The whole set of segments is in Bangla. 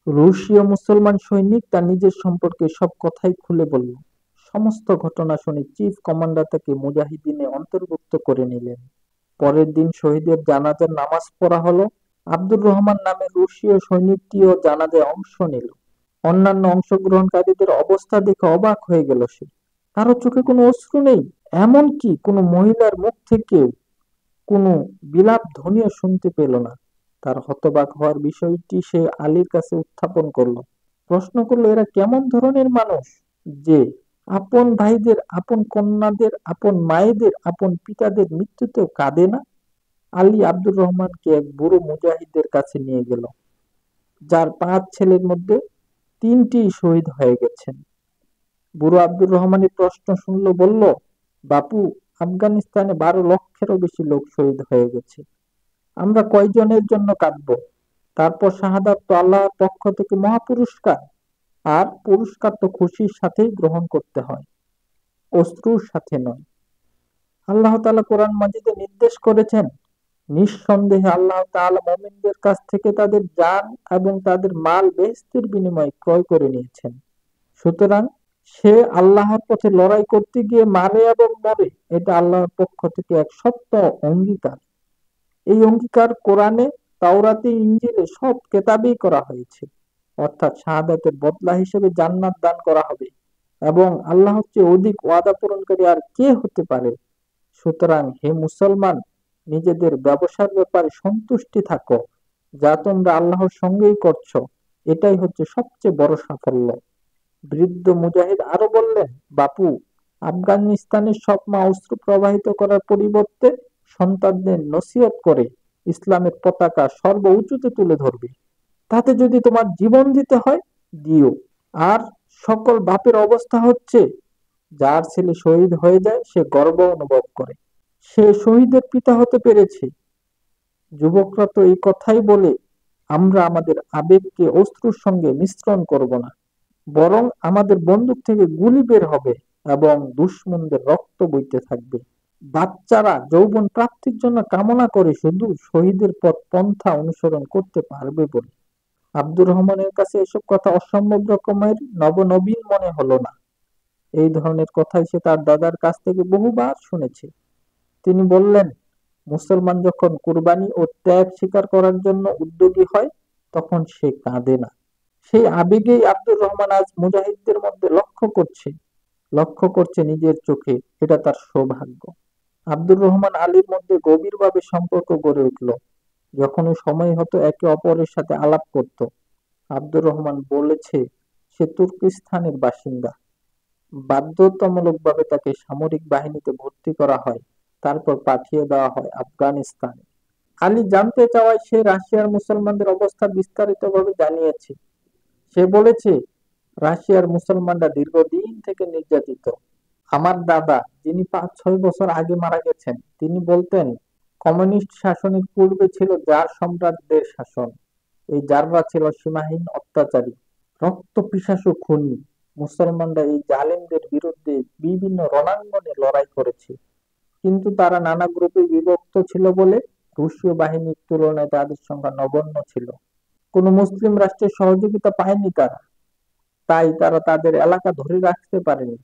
রুশীয় মুসলমান সৈনিক তার নিজের সম্পর্কে সব কথাই খুলে বলল। সমস্ত ঘটনা শুনে চিফ কমান্ডার তাকে মুজাহিদিনে অন্তর্ভুক্ত করে নিলেন। পরের দিন শহীদের জানাজার নামাজ পড়া হলো। আব্দুর রহমান নামের রুশীয় সৈনিকটিও জানাজায় অংশ নিল। অন্যান্য অংশগ্রহণকারীদের অবস্থা দেখে অবাক হয়ে গেল সে। কারো চোখে কোনো অশ্রু নেই, এমনকি কোনো মহিলার মুখ থেকেও কোনো বিলাপ ধ্বনিও শুনতে পেল না। তার হতবাক হওয়ার বিষয়টি সে আলীর কাছে উত্থাপন করলো। প্রশ্ন করলো, এরা কেমন ধরনের মানুষ যে আপন ভাইদের, আপন কন্যাদের, আপন মায়েদের, আপন পিতাদের মৃত্যুতেও কাঁদে না? আলী আব্দুর রহমানকে এক বুড়ো মুজাহিদের কাছে নিয়ে গেল, যার 5 ছেলের মধ্যে 3টি শহীদ হয়ে গেছেন। বুড়ো আব্দুর রহমানের প্রশ্ন শুনলো, বলল, বাপু, আফগানিস্তানে 12 লক্ষেরও বেশি লোক শহীদ হয়ে গেছে, আমরা কয়জনের জন্য কাঁদবো? তারপর শাহাদাত তো আল্লাহর পক্ষ থেকে মহাপুরস্কার, আর পুরস্কার তো খুশির সাথেই গ্রহণ করতে হয়, অশ্রুর সাথে নয়। আল্লাহ তাআলা কোরআন মাজিদে নির্দেশ করেছেন, নিঃসন্দেহে আল্লাহ তাআলা মুমিনদের কাছ থেকে তাদের জান এবং তাদের মাল বেহেশতের বিনিময়ে ক্রয় করে নিয়েছেন। সুতরাং সে আল্লাহর পথে লড়াই করতে গিয়ে মারে এবং মরে, এটা আল্লাহর পক্ষ থেকে এক সত্য অঙ্গীকার। এই অঙ্গীকার কোরআনে, তাওরাতে, ইনজিলে সব কেতাবেই করা হয়েছে। অর্থাৎ শাহাদাতের বদলা হিসেবে জান্নাত দান করা হবে, এবং আল্লাহর চেয়ে অধিক ওয়াদা পূরণকারী আর কে হতে পারে? সুতরাং হে মুসলমান, নিজেদের ব্যবসার ব্যাপারে সন্তুষ্টি থাকো, যা তোমরা আল্লাহর সঙ্গেই করছো, এটাই হচ্ছে সবচেয়ে বড় সাফল্য। বৃদ্ধ মুজাহিদ আরো বললেন, বাপু, আফগানিস্তানের সব মা অশ্রু প্রবাহিত করার পরিবর্তে সন্তানদের নসিহত করে ইসলামের পতাকা সর্ব উঁচুতে তুলে ধরবে। তাতে যদি তোমার জীবন দিতে হয়, দিও। আর সকল বাপের অবস্থা হচ্ছে, যার ছেলে শহীদ হয়ে যায় সে গর্ব অনুভব করে, সে শহীদের পিতা হতে পেরেছে। যুবকরা তো এই কথাই বলে, আমরা আমাদের আবেগকে অশ্রুর সঙ্গে মিশ্রণ করব না, বরং আমাদের বন্দুক থেকে গুলি বের হবে এবং দুশমনদের রক্ত বইতে থাকবে। বাচ্চারা যৌবন প্রাপ্তির জন্য কামনা করে শুধু শহীদের পথ পন্থা অনুসরণ করতে পারবে বলে। আব্দুর রহমানের কাছে এসব কথা অসম্ভব রকমের নবনবীন মনে হলো না। এই ধরনের কথাই সে তার দাদার কাছ থেকে বহুবার শুনেছে। তিনি বললেন, মুসলমান যখন কুরবানি ও ত্যাগ স্বীকার করার জন্য উদ্যোগী হয়, তখন সে কাঁদে না। সেই আবেগেই আব্দুর রহমান আজ মুজাহিদদের মধ্যে লক্ষ্য করছে নিজের চোখে। এটা তার সৌভাগ্য। আব্দুর রহমান আলীর মধ্যে গভীরভাবে সম্পর্ক গড়ে উঠল। যখনই সময় হতো একে অপরের সাথে আলাপ করত। আব্দুর রহমান বলেছে সে তুর্কিস্তানের বাসিন্দা। বাধ্যতামূলকভাবে তাকে সামরিক বাহিনীতে ভর্তি করা হয়, তারপর পাঠিয়ে দেওয়া হয় আফগানিস্তানে। আলী জানতে চাওয়ায় সে রাশিয়ার মুসলমানদের অবস্থা বিস্তারিতভাবে জানিয়েছে। সে বলেছে, রাশিয়ার মুসলমানরা দীর্ঘদিন থেকে নির্যাতিত। আমার দাদা, যিনি 5-6 বছর আগে মারা গেছেন, তিনি বলতেন, কমিউনিস্ট শাসনের পূর্বে ছিল জার সম্রাটদের শাসন। এই জাররা ছিল সীমাহীন অত্যাচারী, রক্ত পিপাসু খুনি। মুসলমানরা এই জালেমদের বিরুদ্ধে বিভিন্ন রণাঙ্গনে লড়াই করেছে, কিন্তু তারা নানা গ্রুপে বিভক্ত ছিল বলে রুশীয় বাহিনীর তুলনায় তাদের সংখ্যা নগণ্য ছিল। কোন মুসলিম রাষ্ট্রের সহযোগিতা পায়নি তারা, তাই তারা তাদের এলাকা ধরে রাখতে পারেনি।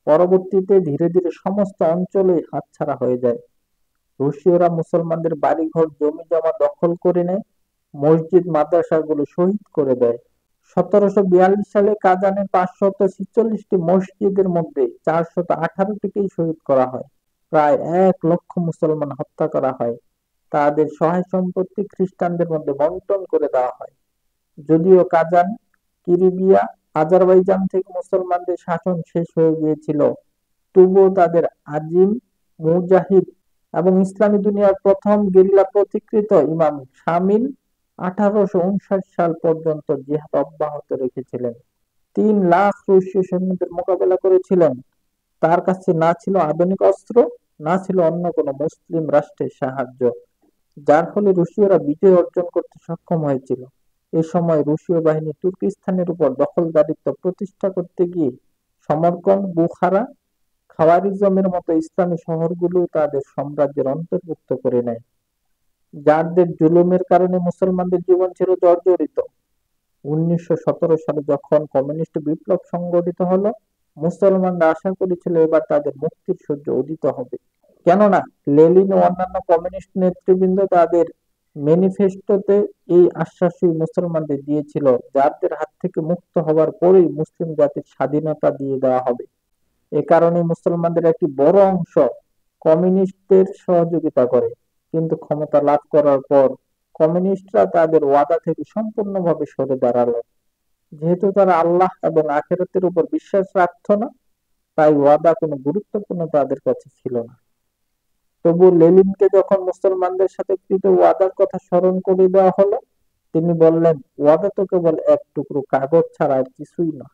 পরবর্তীতে ধীরে ধীরে সমস্ত অঞ্চলেই হাতছাড়া হয়ে যায়। রুশীয়রা মুসলমানদের বাড়িঘর, জমি জমা দখল করে নেয়, মসজিদ মাদ্রাসাগুলো শহীদ করে দেয়। 1742 সালে কাজানের 546টি মসজিদের মধ্যে 418টিকেই শহীদ করা হয়। প্রায় 1 লক্ষ মুসলমান হত্যা করা হয়। তাদের সহায় সম্পত্তি খ্রিস্টানদের মধ্যে বন্টন করে দেওয়া হয়। যদিও কাজান, কিরিবিয়া, আজারবাইজান থেকে মুসলমানদের শাসন শেষ হয়ে গিয়েছিল, তবুও তাদের আজিম মুজাহিদ এবং ইসলামী দুনিয়ার প্রথম গেরিলা পথিকৃত ইমাম শামিল 1859 সাল পর্যন্ত জিহাদ অব্যাহত রেখেছিলেন। 3 লাখ রুশীয় সৈন্যদের মোকাবেলা করেছিলেন। তার কাছে না ছিল আধুনিক অস্ত্র, না ছিল অন্য কোনো মুসলিম রাষ্ট্রের সাহায্য, যার ফলে রুশীয়রা বিজয় অর্জন করতে সক্ষম হয়েছিল। এ সময় রুশীয় বাহিনী তুর্কিস্তানের উপর দখলদারিত্ব প্রতিষ্ঠা করতে গিয়ে সমরকন্দ, বুখারা, খাওয়ারিজমের মতো ইসলামী শহরগুলো তাদের সাম্রাজ্যের অন্তর্ভুক্ত করে নেয়। জারদের জুলুমের কারণে মুসলমানদের জীবন ছিল জর্জরিত। 1917 সালে যখন কমিউনিস্ট বিপ্লব সংগঠিত হলো, মুসলমানরা আশা করেছিল এবার তাদের মুক্তির সূর্য উদিত হবে। কেননা লেনিন ও অন্যান্য কমিউনিস্ট নেতৃবৃন্দ তাদের ম্যানিফেস্টোতে এই আশ্বাসই মুসলমানদের দিয়েছিল, যাদের হাত থেকে মুক্ত হবার পরেই মুসলিম জাতির স্বাধীনতা দিয়ে দেওয়া হবে। এ কারণে মুসলমানদের একটি বড় অংশ কমিউনিস্টদের সহযোগিতা করে। কিন্তু ক্ষমতা লাভ করার পর কমিউনিস্টরা তাদের ওয়াদা থেকে সম্পূর্ণভাবে সরে দাঁড়ালো। যেহেতু তারা আল্লাহ এবং আখিরাতের উপর বিশ্বাস রাখত না, তাই ওয়াদা কোনো গুরুত্বপূর্ণ তাদের কাছে ছিল না। তবু লেনিনকে যখন মুসলমানদের সাথে কৃত ওয়াদার কথা স্মরণ করে দেওয়া হলো, তিনি বললেন, ওয়াদা তো কেবল এক টুকরো কাগজ ছাড়া আর কিছুই না।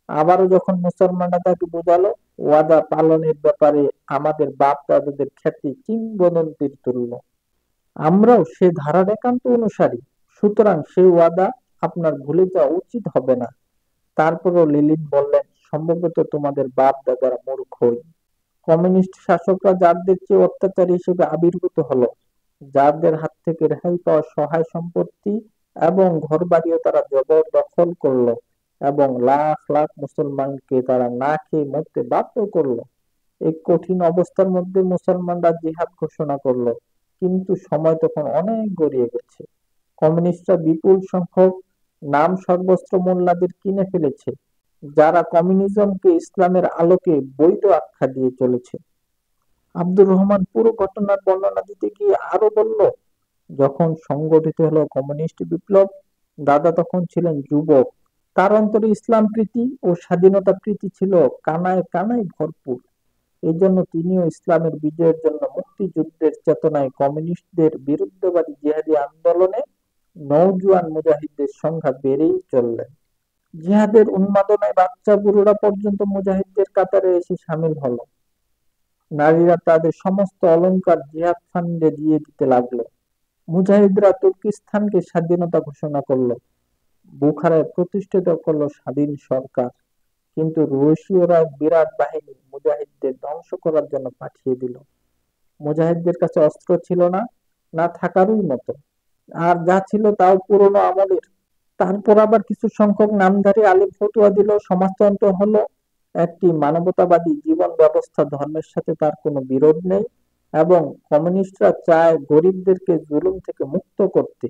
আবারও যখন মুসলমানরা তাকে বোঝালো, ওয়াদা পালনের ব্যাপারে আমাদের বাপ দাদাদের খ্যাতি কিংবদন্তির তুল্য, আমরাও সে ধারার একান্ত অনুসারী, সুতরাং সেই ওয়াদা আপনার ভুলে যাওয়া উচিত হবে না। তারপরও লেনিন বললেন, সম্ভবত তোমাদের বাপ দাদারা মূর্খই। কমিউনিস্ট শাসকরা জারদের চেয়ে অত্যাচারী হিসেবে আবির্ভূত হলো, জারদের হাত থেকে রেহাই পাওয়া সহায় সম্পত্তি এবং ঘরবাড়িও তারা জবরদখল করলো এবং লাখ লাখ মুসলমানকে তারা না খেয়ে মরতে বাধ্য করলো। এই কঠিন অবস্থার মধ্যে মুসলমানরা জিহাদ ঘোষণা করলো, কিন্তু সময় তখন অনেক গড়িয়ে গেছে। কমিউনিস্টরা বিপুল সংখ্যক নাম সর্বস্ত্র মোল্লাদের কিনে ফেলেছে, যারা কমিউনিজমকে ইসলামের আলোকে বৈধ আখ্যা দিয়ে চলেছে। আব্দুর রহমান পুরো ঘটনার বর্ণনা দিতে গিয়ে আরো বলল, যখন সংগঠিত হলো কমিউনিস্ট বিপ্লব, দাদা তখন ছিলেন যুবক। তার অন্তরে ইসলাম প্রীতি ও স্বাধীনতা প্রীতি ছিল কানায় কানায় ভরপুর। এই জন্য তিনিও ইসলামের বিজয়ের জন্য মুক্তিযুদ্ধের চেতনায় কমিউনিস্টদের বিরুদ্ধবাদী জিহাদি আন্দোলনে নওজোয়ান মুজাহিদদের সংখ্যা বেড়েই চললেন। জিহাদের উন্মাদনায় বাচ্চা বুড়োরা পর্যন্ত মুজাহিদদের কাতারে এসে সামিল হলো। নারীরা তাদের সমস্ত অলংকার জিহাদ ফান্ডে দিয়ে দিতে লাগলো। মুজাহিদরা তুর্কিস্তানকে স্বাধীনতা ঘোষণা করলো, বুখারায় প্রতিষ্ঠিত করলো স্বাধীন সরকার। কিন্তু রুশীয়রা বিরাট বাহিনী মুজাহিদদের ধ্বংস করার জন্য পাঠিয়ে দিল। মুজাহিদদের কাছে অস্ত্র ছিল না, না থাকারই মতো, আর যা ছিল তাও পুরনো আমলের। তারপর আবার কিছু সংখ্যক নামধারী আলিম ফতুয়া দিল, সমাজতন্ত্র হলো একটি মানবতাবাদী জীবন ব্যবস্থা, ধর্মের সাথে তার কোনো বিরোধ নেই, এবং কমিউনিস্টরা চায় গরিবদেরকে জুলুম থেকে মুক্ত করতে।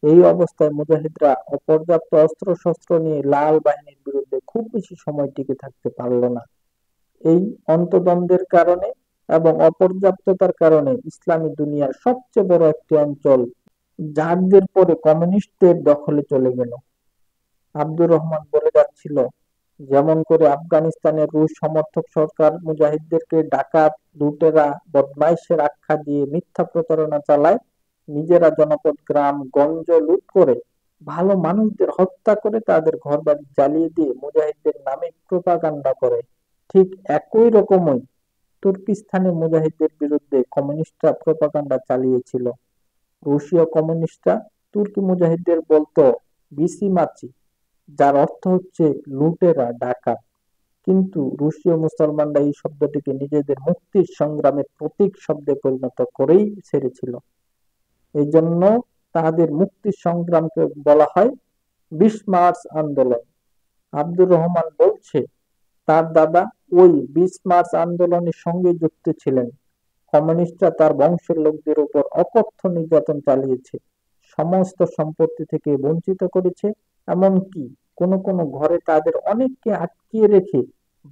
এই অবস্থায় মুজাহিদরা অপর্যাপ্ত অস্ত্র শস্ত্র নিয়ে লাল বাহিনীর বিরুদ্ধে খুব বেশি সময় টিকে থাকতে পারল না। এই অন্তদ্বন্দ্বের কারণে এবং অপর্যাপ্ততার কারণে ইসলামী দুনিয়ার সবচেয়ে বড় একটি অঞ্চল জারদের পরে কমিউনিস্টদের দখলে চলে গেল। আব্দুর রহমান বলে যাচ্ছিল, যেমন করে আফগানিস্তানের রুশ সমর্থক সরকার মুজাহিদদেরকে ডাকাত, লুটেরা, বদমাইশের আখ্যা দিয়ে মিথ্যা প্রতারণা চালায়, নিজেরা জনপদ গ্রাম গঞ্জ লুট করে ভালো মানুষদের হত্যা করে তাদের ঘরবাড়ি জ্বালিয়ে দিয়ে মুজাহিদদের নামে প্রোপাগান্ডা করে, ঠিক একই রকমই তুর্কিস্তানে মুজাহিদদের বিরুদ্ধে কমিউনিস্টরা প্রোপাগান্ডা চালিয়েছিল। রুশীয় কমিউনিস্টরা তুর্কি মুজাহিদদের বলতো বিসিমাচি, যার অর্থ হচ্ছে লুটেরা, ডাকাত। কিন্তু রুশীয় মুসলমানরা এই শব্দটিকে নিজেদের মুক্তির সংগ্রামের প্রতীক শব্দে পরিণত করেই ছেড়েছিল। এই জন্য তাদের মুক্তির সংগ্রামকে বলা হয় 20 মার্চ আন্দোলন। আব্দুর রহমান বলছে, তার দাদা ওই 20 মার্চ আন্দোলনের সঙ্গে যুক্ত ছিলেন। কমিউনিস্টরা তার বংশের লোকদের উপর অকথ্য নির্যাতন চালিয়েছে, সমস্ত সম্পত্তি থেকে বঞ্চিত করেছে, এমনকি কোনো কোনো ঘরে তাদের অনেককে আটকিয়ে রেখে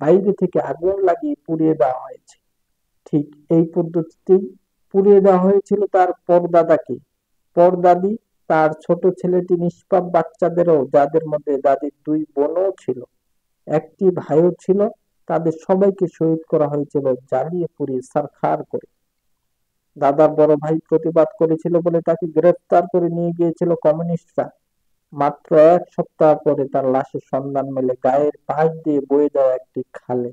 বাইরে থেকে আগুন লাগিয়ে পুড়িয়ে দেওয়া হয়েছে। ঠিক এই পদ্ধতিতেই পুড়িয়ে দেওয়া হয়েছিল তার পরদাদাকে, পরদাদি, তার ছোট ছেলেটি, নিষ্পাপ বাচ্চাদেরও, যাদের মধ্যে দাদির 2 বোনও ছিল, একটি ভাইও ছিল। তাদের সবাইকে শহীদ করা হয়েছিল জ্বালিয়ে পুড়িয়ে ছারখার করে। দাদার বড় ভাই প্রতিবাদ করেছিল বলে তাকে গ্রেফতার করে নিয়ে গিয়েছিল কমিউনিস্টরা। মাত্র 1 সপ্তাহ পরে তার লাশের সন্ধান মেলে গায়ের পাশ দিয়ে বয়ে যাওয়া একটি খালে।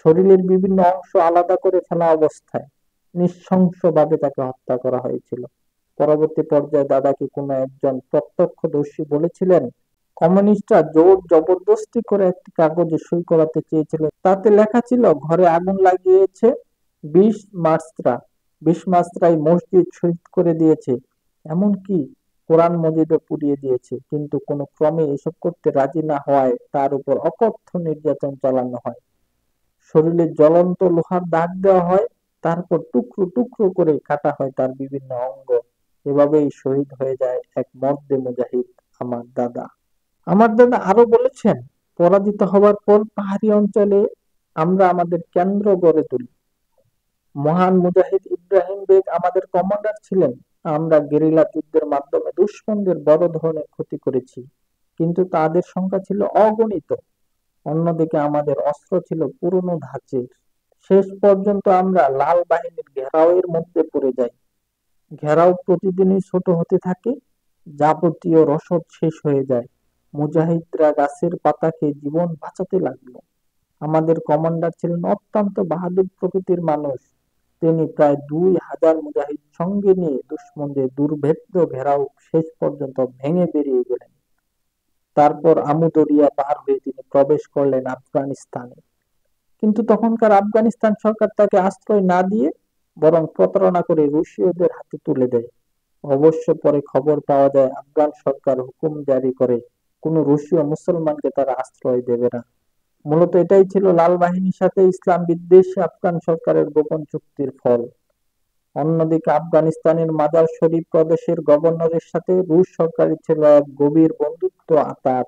শরীরের বিভিন্ন অংশ আলাদা করে ফেলা অবস্থায় নৃশংসভাবে তাকে হত্যা করা হয়েছিল। পরবর্তী পর্যায়ে দাদাকে কোনো একজন প্রত্যক্ষদর্শী বলেছিলেন, কমিউনিস্টরা জোর জবরদস্তি করে একটি কাগজে সই করাতে চেয়েছিল, তাতে লেখা ছিল ঘরে আগুন লাগিয়েছে 20 মার্চরা, 20 মার্চরাই মসজিদ শহীদ করে দিয়েছে, এমনকি কোরআন মজিদও পুড়িয়ে দিয়েছে, কিন্তু কোনো ক্রমে এসব করতে রাজি না হওয়ায় তার উপর অকথ্য নির্যাতন চালানো হয়। শরীরে জ্বলন্ত লোহার দাগ দেওয়া হয়, তারপর টুকরো টুকরো করে কাটা হয় তার বিভিন্ন অঙ্গ। এভাবেই শহীদ হয়ে যায় এক মর্দে মুজাহিদ, আমার দাদা। আমার দাদা আরো বলেছেন, পরাজিত হবার পর পাহাড়ি অঞ্চলে আমরা আমাদের কেন্দ্র গড়ে তুলি। মহান মুজাহিদ ইব্রাহিম বেগ আমাদের কমান্ডার ছিলেন। আমরা গেরিলা যুদ্ধের মাধ্যমে দুশমনদের বড় ধরনের ক্ষতি করেছি, কিন্তু তাদের সংখ্যা ছিল অগণিত। অন্যদিকে আমাদের অস্ত্র ছিল পুরনো ধাঁচের। শেষ পর্যন্ত আমরা লাল বাহিনীর ঘেরাওয়ের মধ্যে পড়ে যাই। ঘেরাও প্রতিদিনই ছোট হতে থাকে, যাবতীয় রসদ শেষ হয়ে যায়। মুজাহিদরা গাছের পাতা খেয়ে জীবন বাঁচাতে লাগলো। আমাদের কমান্ডার ছিলেন অত্যন্ত বাহাদুর প্রকৃতির মানুষ। তিনি প্রায় 2000 মুজাহিদ সঙ্গে নিয়ে দুশমনদের দুর্ভেদ্য ঘেরাও শেষ পর্যন্ত ভেঙে বেরিয়ে গেলেন। তারপর আমুদরিয়া পার হয়ে তিনি প্রবেশ করলেন আফগানিস্তানে। কিন্তু তখনকার আফগানিস্তান সরকার তাকে আশ্রয় না দিয়ে বরং প্রতারণা করে রুশীয়দের হাতে তুলে দেয়। অবশ্য পরে খবর পাওয়া যায় আফগান সরকার হুকুম জারি করে কোন রুশীয় মুসলমানকে তারা আশ্রয় দেবে না। মূলত এটাই ছিল লাল বাহিনীর সাথে ইসলাম বিদ্বেষী আফগান সরকারের গোপন চুক্তির ফল। অন্যদিকে আফগানিস্তানের মাজার শরীফ প্রদেশের গভর্নরের সাথে রুশ সরকারের ছিল এক গভীর বন্ধুত্ব আতাত।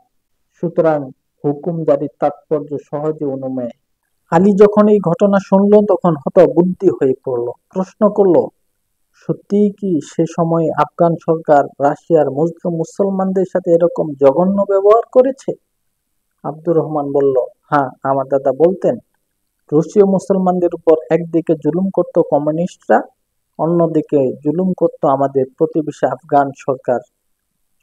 সুতরাং হুকুম জারির তাৎপর্য সহজে অনুমেয়। আলী যখন এই ঘটনা শুনল তখন হতবুদ্ধি হয়ে পড়ল। প্রশ্ন করল, সত্যিই কি সে সময় আফগান সরকার রাশিয়ার মুসলিম মুসলমানদের সাথে এরকম জঘন্য ব্যবহার করেছে? আব্দুর রহমান বলল, হ্যাঁ, আমার দাদা বলতেন, রুশীয় মুসলমানদের উপর একদিকে জুলুম করত কমিউনিস্টরা, অন্যদিকে জুলুম করত আমাদের প্রতিবেশী আফগান সরকার।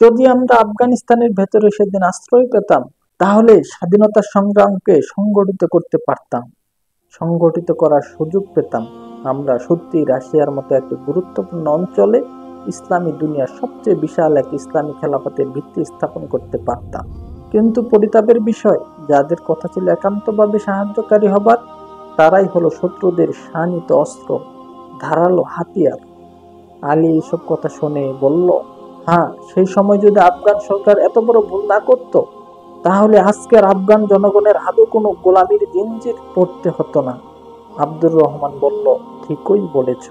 যদি আমরা আফগানিস্তানের ভেতরে সেদিন আশ্রয় পেতাম, তাহলে স্বাধীনতা সংগ্রামকে সংগঠিত করতে পারতাম, সংগঠিত করার সুযোগ পেতাম। আমরা সত্যি রাশিয়ার মতো একটি গুরুত্বপূর্ণ অঞ্চলে ইসলামী দুনিয়ার সবচেয়ে বিশাল এক ইসলামী খেলাফতের ভিত্তি স্থাপন করতে পারতাম। কিন্তু পরিতাপের বিষয়, যাদের কথা ছিল একান্তভাবে সাহায্যকারী হবার, তারাই হলো শত্রুদের শানিত অস্ত্র, ধারালো হাতিয়ার। আলী এইসব কথা শুনে বলল, হ্যাঁ, সেই সময় যদি আফগান সরকার এত বড় ভুল না করত, তাহলে আজকের আফগান জনগণের হাতে কোনো গোলামির জিঞ্জির পড়তে হতো না। আব্দুর রহমান বলল, ঠিকই বলেছ।